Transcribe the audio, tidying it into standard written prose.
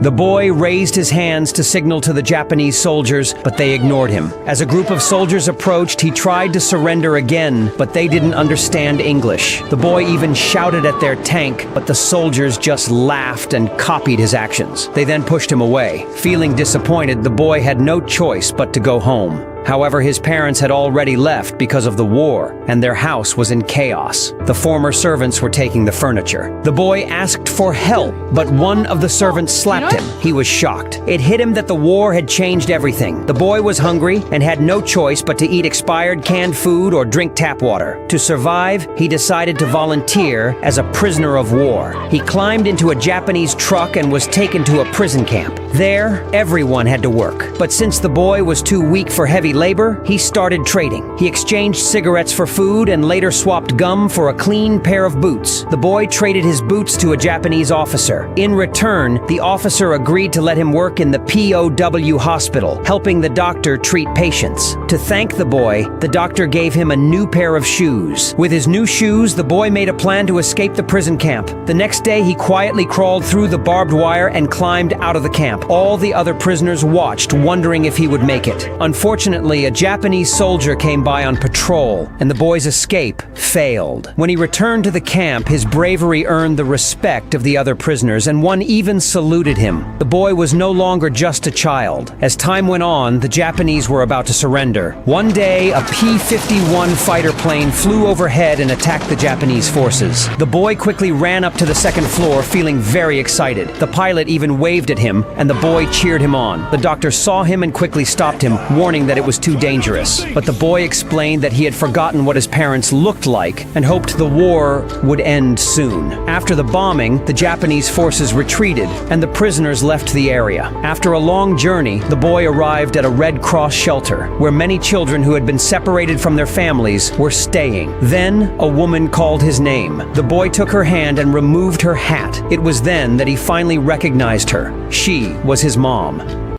The boy raised his hands to signal to the Japanese soldiers, but they ignored him. As a group of soldiers approached, he tried to surrender again, but they didn't understand English. The boy even shouted at their tank, but the soldiers just laughed and copied his actions. They then pushed him away. Feeling disappointed, the boy had no choice but to go home. However, his parents had already left because of the war, and their house was in chaos. The former servants were taking the furniture. The boy asked for help, but one of the servants slapped him. He was shocked. It hit him that the war had changed everything. The boy was hungry and had no choice but to eat expired canned food or drink tap water. To survive, he decided to volunteer as a prisoner of war. He climbed into a Japanese truck and was taken to a prison camp. There, everyone had to work. But since the boy was too weak for heavy labor, he started trading. He exchanged cigarettes for food and later swapped gum for a clean pair of boots. The boy traded his boots to a Japanese officer. In return, the officer agreed to let him work in the POW hospital, helping the doctor treat patients. To thank the boy, the doctor gave him a new pair of shoes. With his new shoes, the boy made a plan to escape the prison camp. The next day, he quietly crawled through the barbed wire and climbed out of the camp. All the other prisoners watched, wondering if he would make it. Unfortunately, a Japanese soldier came by on patrol, and the boy's escape failed. When he returned to the camp, his bravery earned the respect of the other prisoners, and one even saluted him. The boy was no longer just a child. As time went on, the Japanese were about to surrender. One day, a P-51 fighter plane flew overhead and attacked the Japanese forces. The boy quickly ran up to the second floor, feeling very excited. The pilot even waved at him, and the boy cheered him on. The doctor saw him and quickly stopped him, warning that it was too dangerous. But the boy explained that he had forgotten what his parents looked like and hoped the war would end soon. After the bombing, the Japanese forces retreated and the prisoners left the area. After a long journey, the boy arrived at a Red Cross shelter where many children who had been separated from their families were staying. Then, a woman called his name. The boy took her hand and removed her hat. It was then that he finally recognized her. She was his mom.